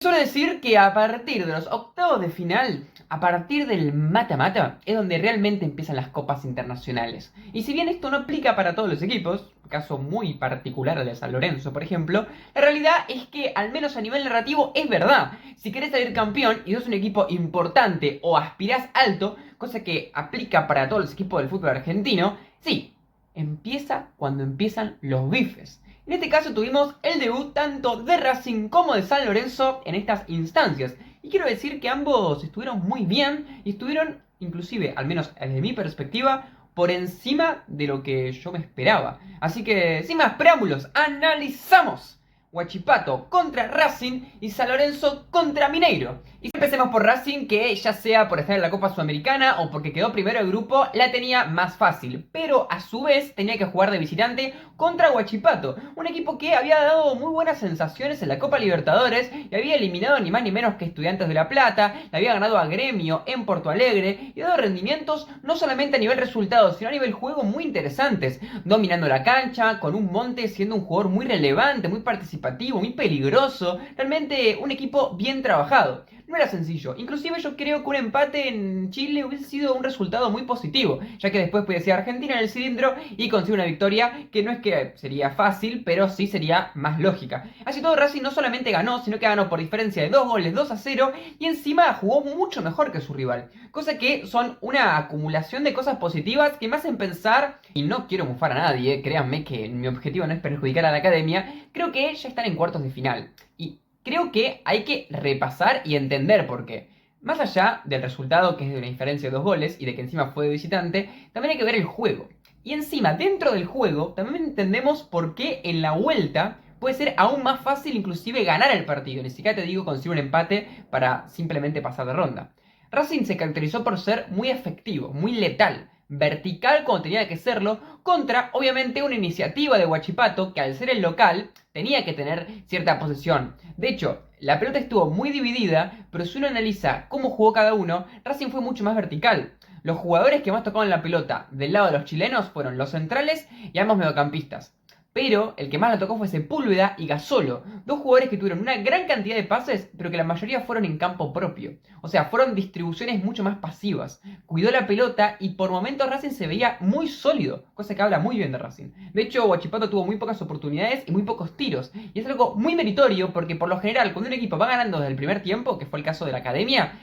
Suele decir que a partir de los octavos de final, a partir del mata-mata, es donde realmente empiezan las copas internacionales. Y si bien esto no aplica para todos los equipos, caso muy particular al de San Lorenzo, por ejemplo, la realidad es que, al menos a nivel narrativo, es verdad. Si querés salir campeón y sos un equipo importante o aspirás alto, cosa que aplica para todos los equipos del fútbol argentino, sí, empieza cuando empiezan los bifes. En este caso tuvimos el debut tanto de Racing como de San Lorenzo en estas instancias. Y quiero decir que ambos estuvieron muy bien y estuvieron, inclusive, al menos desde mi perspectiva, por encima de lo que yo me esperaba. Así que, sin más preámbulos, analizamos Huachipato contra Racing y San Lorenzo contra Mineiro. Y empecemos por Racing, que ya sea por estar en la Copa Sudamericana o porque quedó primero el grupo, la tenía más fácil. Pero a su vez tenía que jugar de visitante contra Huachipato, un equipo que había dado muy buenas sensaciones en la Copa Libertadores y había eliminado ni más ni menos que Estudiantes de La Plata, le había ganado a Gremio en Porto Alegre y dado rendimientos no solamente a nivel resultados, sino a nivel juego muy interesantes, dominando la cancha, con un Monte siendo un jugador muy relevante, muy participativo, muy peligroso, realmente un equipo bien trabajado. No era sencillo, inclusive yo creo que un empate en Chile hubiese sido un resultado muy positivo, ya que después puede ser Argentina en el cilindro y consigue una victoria que no es que sería fácil, pero sí sería más lógica. Así todo, Racing no solamente ganó, sino que ganó por diferencia de 2 goles, 2-0, y encima jugó mucho mejor que su rival, cosa que son una acumulación de cosas positivas que me hacen pensar, y no quiero mufar a nadie, créanme que mi objetivo no es perjudicar a la academia, creo que ya están en cuartos de final. Y creo que hay que repasar y entender por qué. Más allá del resultado, que es de una diferencia de 2 goles, y de que encima fue de visitante, también hay que ver el juego. Y encima, dentro del juego, también entendemos por qué en la vuelta puede ser aún más fácil inclusive ganar el partido. Ni siquiera te digo conseguir un empate para simplemente pasar de ronda. Racing se caracterizó por ser muy efectivo, muy letal, vertical cuando tenía que serlo, contra obviamente una iniciativa de Huachipato que al ser el local tenía que tener cierta posesión. De hecho, la pelota estuvo muy dividida, pero si uno analiza cómo jugó cada uno, Racing fue mucho más vertical. Los jugadores que más tocaban la pelota del lado de los chilenos fueron los centrales y ambos mediocampistas. Pero el que más la tocó fue Sepúlveda y Gasolo, dos jugadores que tuvieron una gran cantidad de pases, pero que la mayoría fueron en campo propio. O sea, fueron distribuciones mucho más pasivas. Cuidó la pelota y por momentos Racing se veía muy sólido, cosa que habla muy bien de Racing. De hecho, Huachipato tuvo muy pocas oportunidades y muy pocos tiros. Y es algo muy meritorio porque por lo general cuando un equipo va ganando desde el primer tiempo, que fue el caso de la Academia,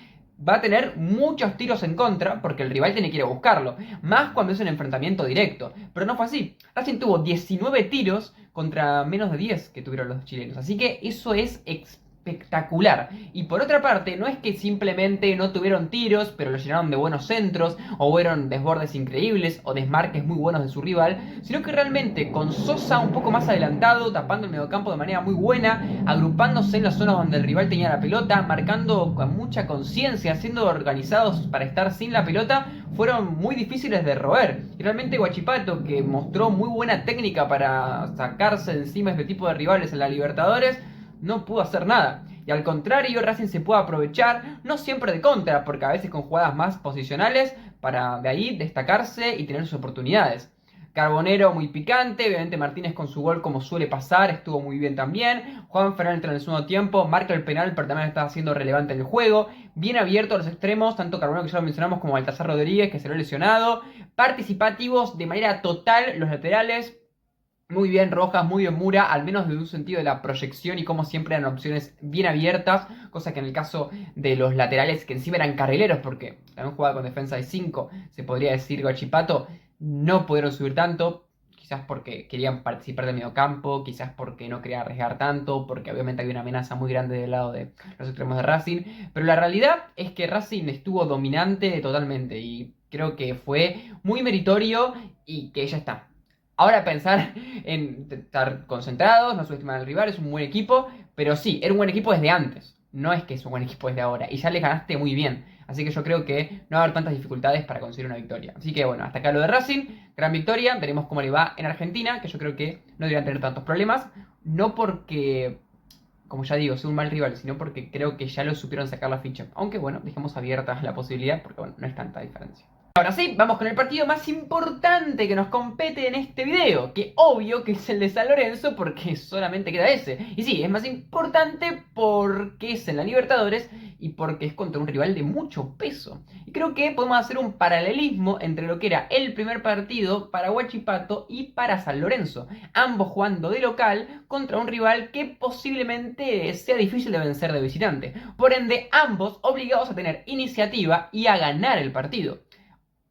va a tener muchos tiros en contra porque el rival tiene que ir a buscarlo. Más cuando es un enfrentamiento directo. Pero no fue así. Racing tuvo 19 tiros contra menos de 10 que tuvieron los chilenos. Así que eso es espectacular. Y por otra parte, no es que simplemente no tuvieron tiros, pero lo llenaron de buenos centros, o fueron desbordes increíbles, o desmarques muy buenos de su rival, sino que realmente con Sosa un poco más adelantado, tapando el mediocampo de manera muy buena, agrupándose en las zonas donde el rival tenía la pelota, marcando con mucha conciencia, siendo organizados para estar sin la pelota, fueron muy difíciles de roer. Y realmente Huachipato, que mostró muy buena técnica para sacarse encima este tipo de rivales en la Libertadores, no pudo hacer nada. Y al contrario, Racing se puede aprovechar, no siempre de contra, porque a veces con jugadas más posicionales, para de ahí destacarse y tener sus oportunidades. Carbonero muy picante, obviamente Martínez con su gol como suele pasar, estuvo muy bien también. Juan Fernández entra en el segundo tiempo, marca el penal, pero también está siendo relevante en el juego. Bien abierto a los extremos, tanto Carbonero que ya lo mencionamos como Baltasar Rodríguez que se lo ha lesionado. Participativos de manera total los laterales. Muy bien Rojas, muy bien Mura, al menos desde un sentido de la proyección y como siempre eran opciones bien abiertas, cosa que en el caso de los laterales que encima eran carrileros, porque también jugaba con defensa de 5, se podría decir Guachipato, no pudieron subir tanto, quizás porque querían participar del mediocampo, quizás porque no querían arriesgar tanto, porque obviamente había una amenaza muy grande del lado de los extremos de Racing, pero la realidad es que Racing estuvo dominante totalmente y creo que fue muy meritorio y que ya está. Ahora pensar en estar concentrados, no subestimar al rival, es un buen equipo, pero sí, era un buen equipo desde antes. No es que es un buen equipo desde ahora. Y ya le ganaste muy bien. Así que yo creo que no va a haber tantas dificultades para conseguir una victoria. Así que bueno, hasta acá lo de Racing. Gran victoria. Veremos cómo le va en Argentina, que yo creo que no deberían tener tantos problemas. No porque, como ya digo, sea un mal rival, sino porque creo que ya lo supieron sacar la ficha. Aunque bueno, dejemos abierta la posibilidad, porque bueno, no es tanta diferencia. Ahora sí, vamos con el partido más importante que nos compete en este video, que obvio que es el de San Lorenzo porque solamente queda ese. Y sí, es más importante porque es en la Libertadores y porque es contra un rival de mucho peso. Y creo que podemos hacer un paralelismo entre lo que era el primer partido para Huachipato y para San Lorenzo, ambos jugando de local contra un rival que posiblemente sea difícil de vencer de visitante. Por ende, ambos obligados a tener iniciativa y a ganar el partido.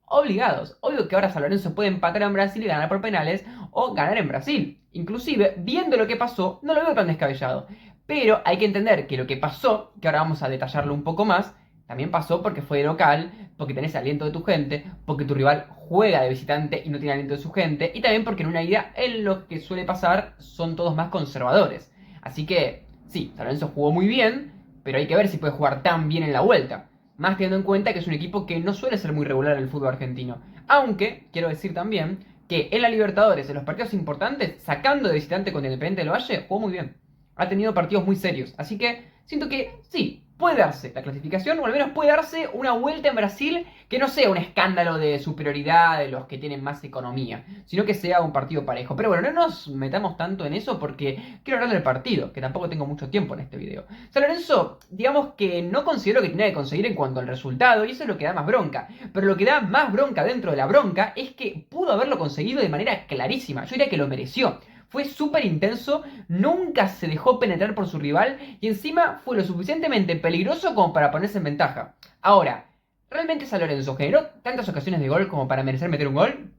Obligados. Obvio que ahora San Lorenzo puede empatar en Brasil y ganar por penales o ganar en Brasil. Inclusive, viendo lo que pasó, no lo veo tan descabellado. Pero hay que entender que lo que pasó, que ahora vamos a detallarlo un poco más, también pasó porque fue de local, porque tenés aliento de tu gente, porque tu rival juega de visitante y no tiene aliento de su gente, y también porque en una ida en lo que suele pasar son todos más conservadores. Así que, sí, San Lorenzo jugó muy bien, pero hay que ver si puede jugar tan bien en la vuelta. Más teniendo en cuenta que es un equipo que no suele ser muy regular en el fútbol argentino. Aunque, quiero decir también, que en la Libertadores, en los partidos importantes, sacando de visitante con Independiente del Valle, jugó muy bien. Ha tenido partidos muy serios. Así que siento que sí, puede darse la clasificación, o al menos puede darse una vuelta en Brasil que no sea un escándalo de superioridad de los que tienen más economía, sino que sea un partido parejo. Pero bueno, no nos metamos tanto en eso porque quiero hablar del partido, que tampoco tengo mucho tiempo en este video. San Lorenzo, digamos que no considero que tenía que conseguir en cuanto al resultado, y eso es lo que da más bronca. Pero lo que da más bronca dentro de la bronca es que pudo haberlo conseguido de manera clarísima. Yo diría que lo mereció. Fue súper intenso, nunca se dejó penetrar por su rival y encima fue lo suficientemente peligroso como para ponerse en ventaja. Ahora, ¿realmente San Lorenzo generó tantas ocasiones de gol como para merecer meter un gol?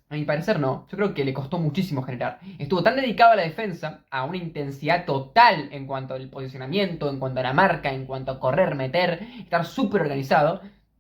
A mi parecer no, yo creo que le costó muchísimo generar. Estuvo tan dedicado a la defensa, a una intensidad total en cuanto al posicionamiento, en cuanto a la marca, en cuanto a correr, meter, estar súper organizado,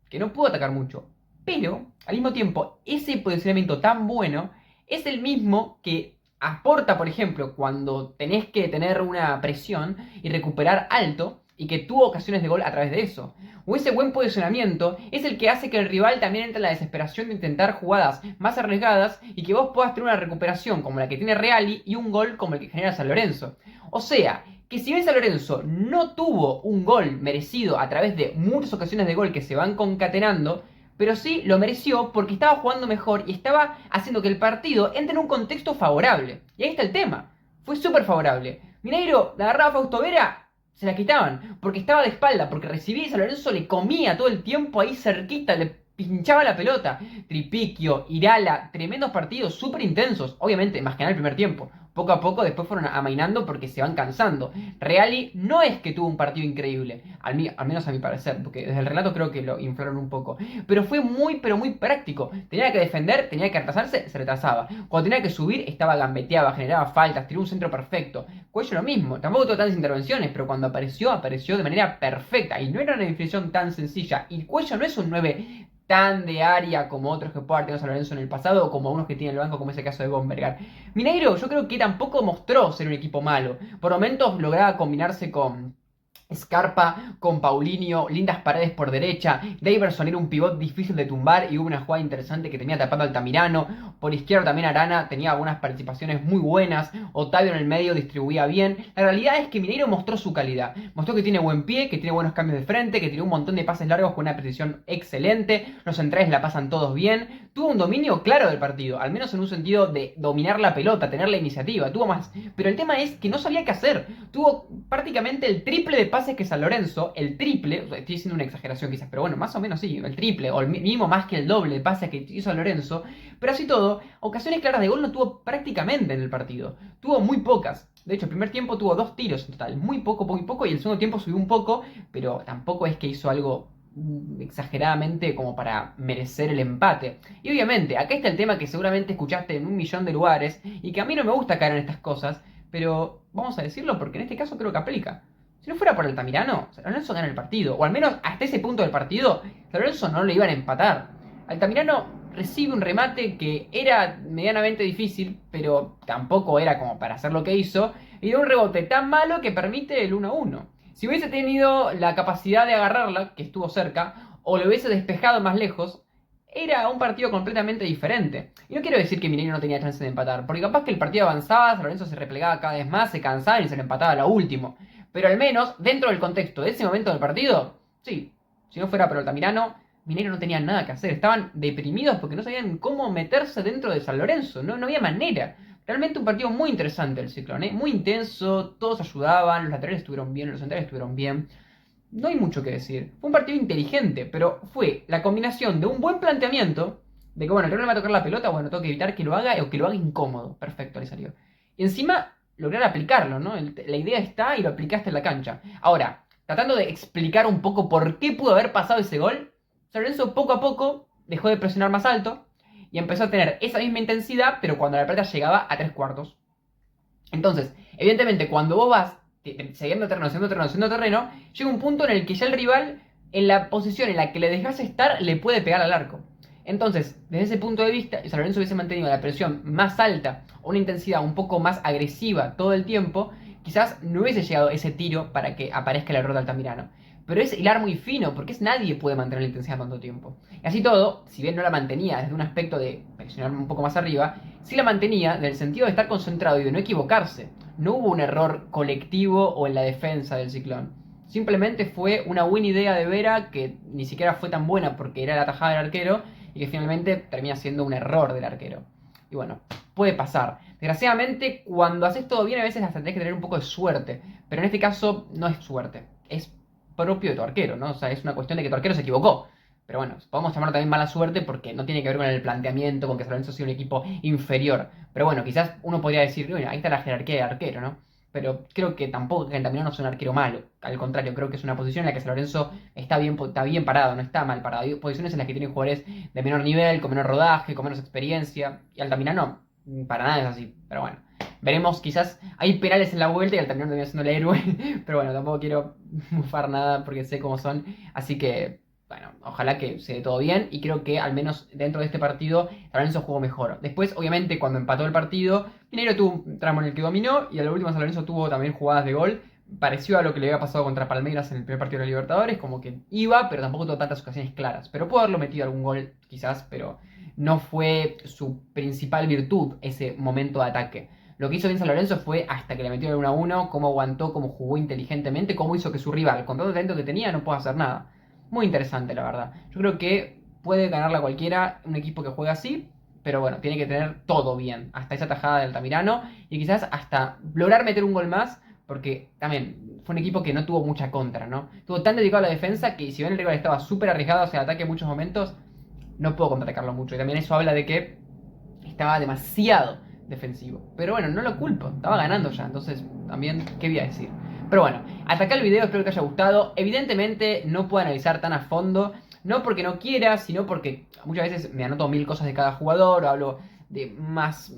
que no pudo atacar mucho. Pero, al mismo tiempo, ese posicionamiento tan bueno es el mismo que aporta, por ejemplo, cuando tenés que tener una presión y recuperar alto y que tuvo ocasiones de gol a través de eso. O ese buen posicionamiento es el que hace que el rival también entre en la desesperación de intentar jugadas más arriesgadas y que vos puedas tener una recuperación como la que tiene Reali y un gol como el que genera San Lorenzo. O sea, que si bien San Lorenzo no tuvo un gol merecido a través de muchas ocasiones de gol que se van concatenando, pero sí lo mereció porque estaba jugando mejor y estaba haciendo que el partido entre en un contexto favorable. Y ahí está el tema. Fue súper favorable. Mineiro la agarraba a Fausto Vera, se la quitaban, porque estaba de espalda, porque recibía y San Lorenzo le comía todo el tiempo ahí cerquita, le pinchaba la pelota. Tripiquio, Irala, tremendos partidos, súper intensos. Obviamente, más que nada el primer tiempo. Poco a poco después fueron amainando porque se van cansando. Reali no es que tuvo un partido increíble, al menos a mi parecer, porque desde el relato creo que lo inflaron un poco. Pero fue muy, pero muy práctico. Tenía que defender, tenía que retrasarse, se retrasaba. Cuando tenía que subir, estaba gambeteaba, generaba faltas, tiró un centro perfecto. Cuello lo mismo, tampoco tuvo tantas intervenciones, pero cuando apareció, apareció de manera perfecta. Y no era una definición tan sencilla. Y Cuello no es un 9 tan de área como otros que pueda haber tenido San Lorenzo en el pasado o como unos que tiene el banco como ese caso de Bombergar. Mineiro yo creo que tampoco mostró ser un equipo malo. Por momentos lograba combinarse con Scarpa, con Paulinho, lindas paredes por derecha. Daverson era un pivot difícil de tumbar y hubo una jugada interesante que tenía tapando al Altamirano. Por izquierda también Arana tenía algunas participaciones muy buenas. Otavio en el medio distribuía bien. La realidad es que Mineiro mostró su calidad. Mostró que tiene buen pie, que tiene buenos cambios de frente, que tiene un montón de pases largos con una precisión excelente. Los centrales la pasan todos bien. Tuvo un dominio claro del partido, al menos en un sentido de dominar la pelota, tener la iniciativa. Tuvo más. Pero el tema es que no sabía qué hacer. Tuvo prácticamente el triple de pases que San Lorenzo, el triple, o sea, estoy diciendo una exageración quizás, pero bueno, más o menos sí, el triple, o el mínimo más que el doble de pases que hizo San Lorenzo, pero así todo, ocasiones claras de gol no tuvo prácticamente en el partido, tuvo muy pocas. De hecho, el primer tiempo tuvo 2 tiros en total, muy poco, y el segundo tiempo subió un poco, pero tampoco es que hizo algo exageradamente como para merecer el empate. Y obviamente, acá está el tema que seguramente escuchaste en 1.000.000 de lugares, y que a mí no me gusta caer en estas cosas, pero vamos a decirlo porque en este caso creo que aplica. Si no fuera por Altamirano, San Lorenzo gana el partido. O al menos hasta ese punto del partido, San Lorenzo no le iban a empatar. Altamirano recibe un remate que era medianamente difícil, pero tampoco era como para hacer lo que hizo. Y de un rebote tan malo que permite el 1-1. Si hubiese tenido la capacidad de agarrarla, que estuvo cerca, o lo hubiese despejado más lejos, era un partido completamente diferente. Y no quiero decir que Mineiro no tenía chance de empatar, porque capaz que el partido avanzaba, San Lorenzo se replegaba cada vez más, se cansaba y se le empataba a lo último. Pero al menos, dentro del contexto de ese momento del partido, sí, si no fuera por Altamirano, Mineiro no tenía nada que hacer. Estaban deprimidos porque no sabían cómo meterse dentro de San Lorenzo. No había manera. Realmente un partido muy interesante el Ciclón, ¿eh? Muy intenso, todos ayudaban, los laterales estuvieron bien, los centrales estuvieron bien. No hay mucho que decir. Fue un partido inteligente, pero fue la combinación de un buen planteamiento, de que bueno, el rival me va a tocar la pelota, bueno, tengo que evitar que lo haga o que lo haga incómodo. Perfecto, le salió. Y encima, lograr aplicarlo, ¿no? La idea está y lo aplicaste en la cancha. Ahora, tratando de explicar un poco por qué pudo haber pasado ese gol, San Lorenzo poco a poco dejó de presionar más alto y empezó a tener esa misma intensidad, pero cuando la pelota llegaba a 3/4. Entonces, evidentemente, cuando vos vas siguiendo terreno, llega un punto en el que ya el rival, en la posición en la que le dejas estar, le puede pegar al arco. Entonces, desde ese punto de vista, si San Lorenzo hubiese mantenido la presión más alta o una intensidad un poco más agresiva todo el tiempo, quizás no hubiese llegado ese tiro para que aparezca el error de Altamirano. Pero es hilar muy fino, porque nadie puede mantener la intensidad tanto tiempo. Y así todo, si bien no la mantenía desde un aspecto de presionar un poco más arriba, sí la mantenía en el sentido de estar concentrado y de no equivocarse. No hubo un error colectivo o en la defensa del Ciclón. Simplemente fue una buena idea de Vera que ni siquiera fue tan buena porque era la tajada del arquero y que finalmente termina siendo un error del arquero. Y bueno, puede pasar. Desgraciadamente, cuando haces todo bien, a veces hasta tenés que tener un poco de suerte. Pero en este caso, no es suerte. Es propio de tu arquero, ¿no? O sea, es una cuestión de que tu arquero se equivocó. Pero bueno, podemos llamarlo también mala suerte porque no tiene que ver con el planteamiento, con que San Lorenzo sea un equipo inferior. Pero bueno, quizás uno podría decir, bueno, ahí está la jerarquía de arquero, ¿no? Pero creo que tampoco que Altamirano sea un arquero malo. Al contrario, creo que es una posición en la que San Lorenzo está bien parado, no está mal parado. Hay posiciones en las que tienen jugadores de menor nivel, con menor rodaje, con menos experiencia. Y Altamirano, para nada es así. Pero bueno, veremos, quizás hay penales en la vuelta y Altamirano termina siendo el héroe. Pero bueno, tampoco quiero mufar nada porque sé cómo son. Así que bueno, ojalá que se dé todo bien y creo que al menos dentro de este partido San Lorenzo jugó mejor. Después, obviamente, cuando empató el partido, Mineiro tuvo un tramo en el que dominó y a la última San Lorenzo tuvo también jugadas de gol. Pareció a lo que le había pasado contra Palmeiras en el primer partido de la Libertadores, como que iba, pero tampoco tuvo tantas ocasiones claras. Pero pudo haberlo metido algún gol, quizás, pero no fue su principal virtud ese momento de ataque. Lo que hizo bien San Lorenzo fue hasta que le metió el 1-1, cómo aguantó, cómo jugó inteligentemente, cómo hizo que su rival, con todo el talento que tenía, no pueda hacer nada. Muy interesante, la verdad. Yo creo que puede ganarla cualquiera, un equipo que juega así, pero bueno, tiene que tener todo bien. Hasta esa tajada del Altamirano y quizás hasta lograr meter un gol más, porque también fue un equipo que no tuvo mucha contra, ¿no? Estuvo tan dedicado a la defensa que si bien el rival estaba súper arriesgado hacia el ataque en muchos momentos, no pudo contraatacarlo mucho. Y también eso habla de que estaba demasiado defensivo. Pero bueno, no lo culpo, estaba ganando ya, entonces también, ¿qué voy a decir? Pero bueno, hasta acá el video, espero que te haya gustado. Evidentemente no puedo analizar tan a fondo, no porque no quiera, sino porque muchas veces me anoto 1000 cosas de cada jugador, o hablo de más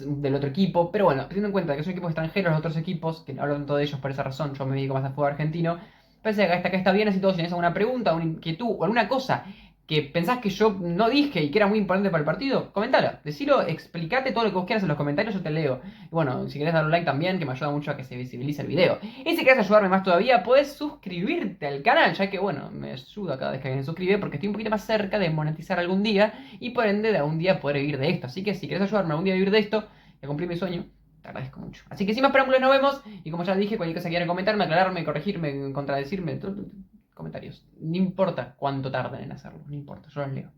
del otro equipo. Pero bueno, teniendo en cuenta que son equipos extranjeros, los otros equipos, que no hablo tanto de ellos por esa razón, yo me dedico más al fútbol argentino. Parece que hasta acá está bien, así todos si tienes alguna pregunta, una inquietud o alguna cosa que pensás que yo no dije y que era muy importante para el partido, comentala, decilo, explicate todo lo que vos quieras en los comentarios, yo te leo. Y bueno, si querés dar un like también, que me ayuda mucho a que se visibilice el video. Y si querés ayudarme más todavía, puedes suscribirte al canal, ya que bueno, me ayuda cada vez que alguien se suscribe, porque estoy un poquito más cerca de monetizar algún día y por ende de algún día poder vivir de esto. Así que si querés ayudarme algún día a vivir de esto, y a cumplir mi sueño, te agradezco mucho. Así que sin más preámbulos nos vemos, y como ya dije, cualquier cosa que quieran comentarme, aclararme, corregirme, contradecirme, comentarios. No importa cuánto tarden en hacerlo, no importa, yo los leo.